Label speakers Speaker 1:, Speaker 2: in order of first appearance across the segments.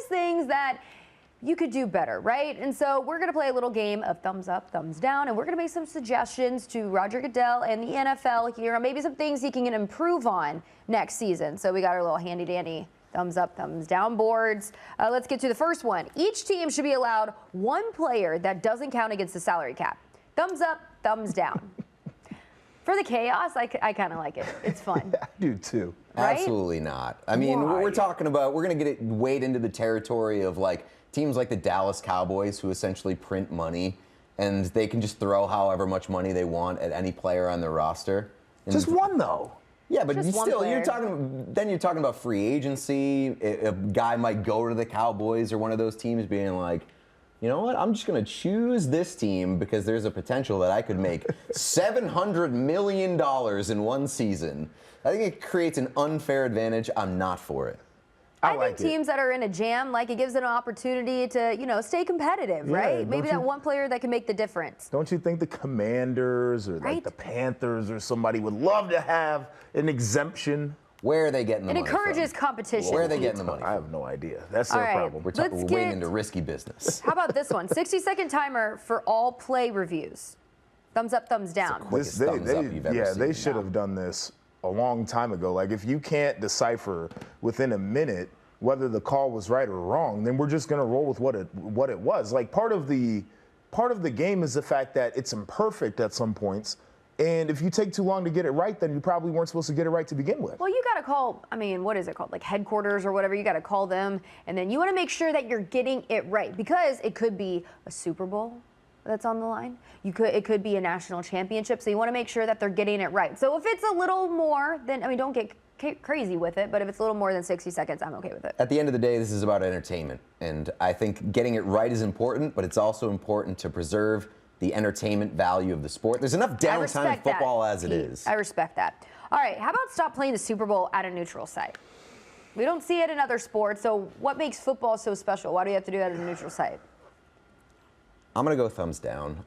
Speaker 1: always things that you could do better, right? And so we're going to play a little game of thumbs up, thumbs down, and we're going to make some suggestions to Roger Goodell and the NFL here on maybe some things he can improve on next season. So we got our little handy-dandy thumbs up, thumbs down boards. Let's get to the first one. Each team should be allowed one player that doesn't count against the salary cap. Thumbs up, thumbs down. For the chaos, I kind of like it. It's fun.
Speaker 2: I do too.
Speaker 1: Right?
Speaker 3: Absolutely not. I mean, we're talking about, we're going to get it wade into the territory of like teams like the Dallas Cowboys who essentially print money and they can just throw however much money they want at any player on their roster. And
Speaker 2: just one though.
Speaker 3: Yeah, but
Speaker 1: Just
Speaker 3: you're talking about free agency. A guy might go to the Cowboys or one of those teams being like, you know what, I'm just going to choose this team because there's a potential that I could make $700 million in one season. I think it creates an unfair advantage. I'm not for it.
Speaker 1: I think teams that are in a jam, like it gives them an opportunity to, stay competitive, right? Maybe that one player that can make the difference.
Speaker 2: Don't you think the Commanders or like the Panthers or somebody would love to have an exemption?
Speaker 3: Where are they getting the money
Speaker 1: from? It encourages competition.
Speaker 3: Where are they getting the money from?
Speaker 2: I have no idea. That's their problem.
Speaker 3: We're wading into risky business.
Speaker 1: How about this one? 60-second timer for all play reviews. Thumbs up, thumbs down.
Speaker 2: They should have done this a long time ago. Like if you can't decipher within a minute whether the call was right or wrong, then we're just going to roll with what it was. Like part of the game is the fact that it's imperfect at some points. And if you take too long to get it right, then you probably weren't supposed to get it right to begin with.
Speaker 1: Well, you got to call, what is it called? Like headquarters or whatever. You got to call them. And then you want to make sure that you're getting it right because it could be a Super Bowl that's on the line. It could be a national championship. So you want to make sure that they're getting it right. So if it's a little more than, don't get crazy with it, but if it's a little more than 60 seconds, I'm okay with it.
Speaker 3: At the end of the day, this is about entertainment. And I think getting it right is important, but it's also important to preserve the entertainment value of the sport. There's enough downtime in football as it is.
Speaker 1: I respect that. All right, how about stop playing the Super Bowl at a neutral site? We don't see it in other sports, so what makes football so special? Why do you have to do that at a neutral site?
Speaker 3: I'm going to go thumbs down.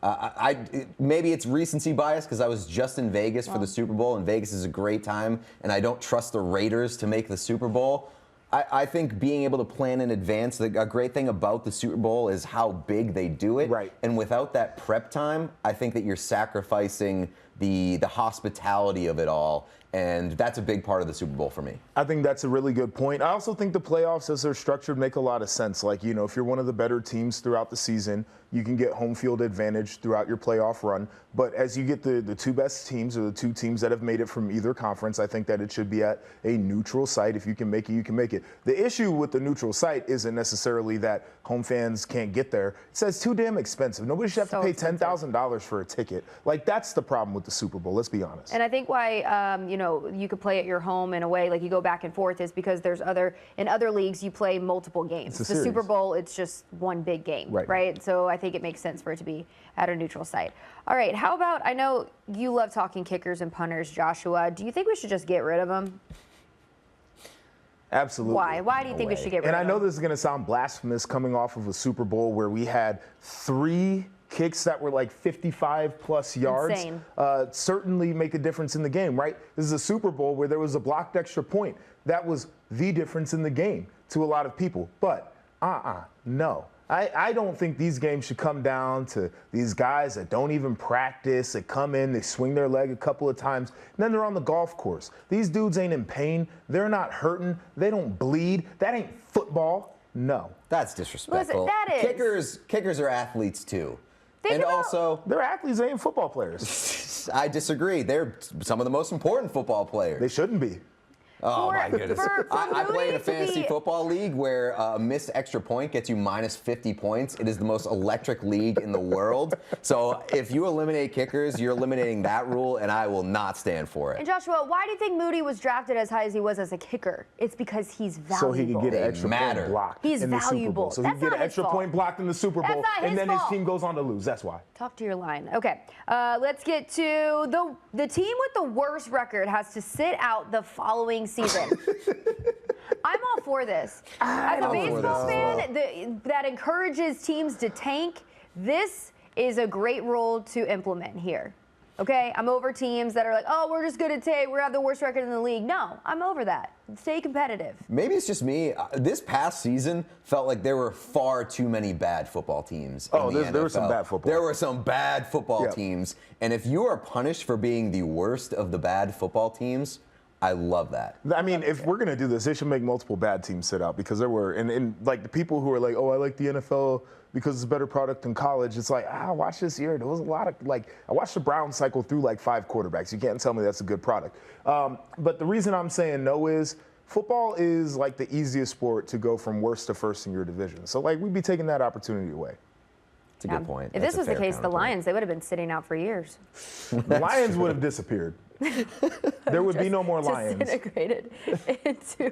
Speaker 3: Maybe it's recency bias because I was just in Vegas for the Super Bowl, and Vegas is a great time, and I don't trust the Raiders to make the Super Bowl. I think being able to plan in advance, a great thing about the Super Bowl is how big they do it.
Speaker 2: Right.
Speaker 3: And without that prep time, I think that you're sacrificing the hospitality of it all. And that's a big part of the Super Bowl for me.
Speaker 2: I think that's a really good point. I also think the playoffs as they're structured make a lot of sense. Like, if you're one of the better teams throughout the season, you can get home field advantage throughout your playoff run. But as you get the two best teams or the two teams that have made it from either conference, I think that it should be at a neutral site. If you can make it, you can make it. The issue with the neutral site isn't necessarily that home fans can't get there. It says too damn expensive. Nobody should have to pay $10,000 for a ticket. Like, that's the problem with the Super Bowl, let's be honest.
Speaker 1: And I think why, you could play at your home in a way, like you go back and forth, is because in other leagues, you play multiple games. The Super Bowl, it's just one big game, right? So I think it makes sense for it to be at a neutral site. All right, how about, I know you love talking kickers and punters, Joshua. Do you think we should just get rid of them?
Speaker 2: Absolutely.
Speaker 1: Why? Why do you think we should get rid of them?
Speaker 2: And I know this is going to sound blasphemous coming off of a Super Bowl where we had 3 kicks that were like 55-plus yards.
Speaker 1: Insane.
Speaker 2: Certainly make a difference in the game, right? This is a Super Bowl where there was a blocked extra point. That was the difference in the game to a lot of people. But, no. I don't think these games should come down to these guys that don't even practice, that come in, they swing their leg a couple of times, and then they're on the golf course. These dudes ain't in pain. They're not hurting. They don't bleed. That ain't football. No.
Speaker 3: That's disrespectful.
Speaker 1: Listen, that is.
Speaker 3: Kickers are athletes, too.
Speaker 2: They're athletes, they ain't football players.
Speaker 3: I disagree. They're some of the most important football players.
Speaker 2: They shouldn't be.
Speaker 3: Oh, my goodness. I play in a fantasy football league where a missed extra point gets you minus 50 points. It is the most electric league in the world. So if you eliminate kickers, you're eliminating that rule, and I will not stand for it.
Speaker 1: And Joshua, why do you think Moody was drafted as high as he was as a kicker? It's because he's valuable.
Speaker 2: So he could get an extra point blocked in the Super Bowl. So he could get an extra point blocked in the Super Bowl, and then his team goes on to lose. That's why.
Speaker 1: Talk to your line. Okay, let's get to the team with the worst record has to sit out the following season. I'm all for this. As a baseball fan that encourages teams to tank, this is a great rule to implement here. Okay, I'm over teams that are like, oh, we're just good at tape. We have the worst record in the league. No, I'm over that. Stay competitive.
Speaker 3: Maybe it's just me. This past season felt like there were far too many bad football teams.
Speaker 2: Oh,
Speaker 3: in the
Speaker 2: there were
Speaker 3: NFL.
Speaker 2: some bad football.
Speaker 3: There were some bad football teams. And if you are punished for being the worst of the bad football teams, I love that.
Speaker 2: I mean, if we're going to do this, they should make multiple bad teams sit out because there were, and like the people who are like, oh, I like the NFL because it's a better product than college. It's like, watch this year. There was a lot of, I watched the Browns cycle through 5 quarterbacks. You can't tell me that's a good product. But the reason I'm saying no is football is the easiest sport to go from worst to first in your division. So we'd be taking that opportunity away.
Speaker 3: It's a good point.
Speaker 1: If this was the case, the Lions, they would have been sitting out for years.
Speaker 2: The Lions would have disappeared. There would be no more Lions.
Speaker 1: Disintegrated into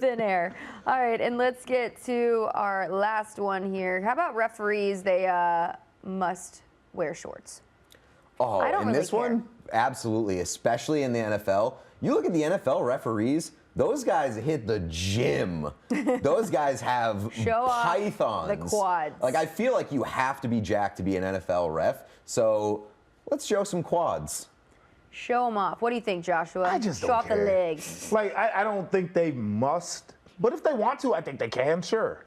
Speaker 1: thin air. All right, and let's get to our last one here. How about referees? They must wear shorts.
Speaker 3: Oh,
Speaker 1: I don't
Speaker 3: and
Speaker 1: really
Speaker 3: this one, absolutely, especially in the NFL. You look at the NFL referees, those guys hit the gym. Those guys have
Speaker 1: Show
Speaker 3: pythons.
Speaker 1: off the quads.
Speaker 3: I feel like you have to be jacked to be an NFL ref. So let's show some quads.
Speaker 1: Show them off. What do you think, Joshua?
Speaker 2: I just
Speaker 1: Show
Speaker 2: don't
Speaker 1: off
Speaker 2: care.
Speaker 1: the legs.
Speaker 2: I don't think they must, but if they want to, I think they can, sure.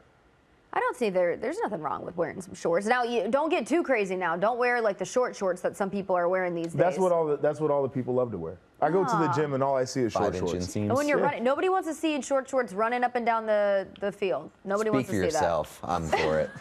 Speaker 1: I don't see there's nothing wrong with wearing some shorts. Now, you don't get too crazy now. Don't wear the short shorts that some people are wearing these days.
Speaker 2: That's what all the people love to wear. I go to the gym and all I see is short
Speaker 3: 5-inch
Speaker 2: shorts.
Speaker 3: inseams.
Speaker 1: And when you're running, nobody wants to see in short shorts running up and down the field. Nobody wants to see that.
Speaker 3: Speak for yourself. I'm for it.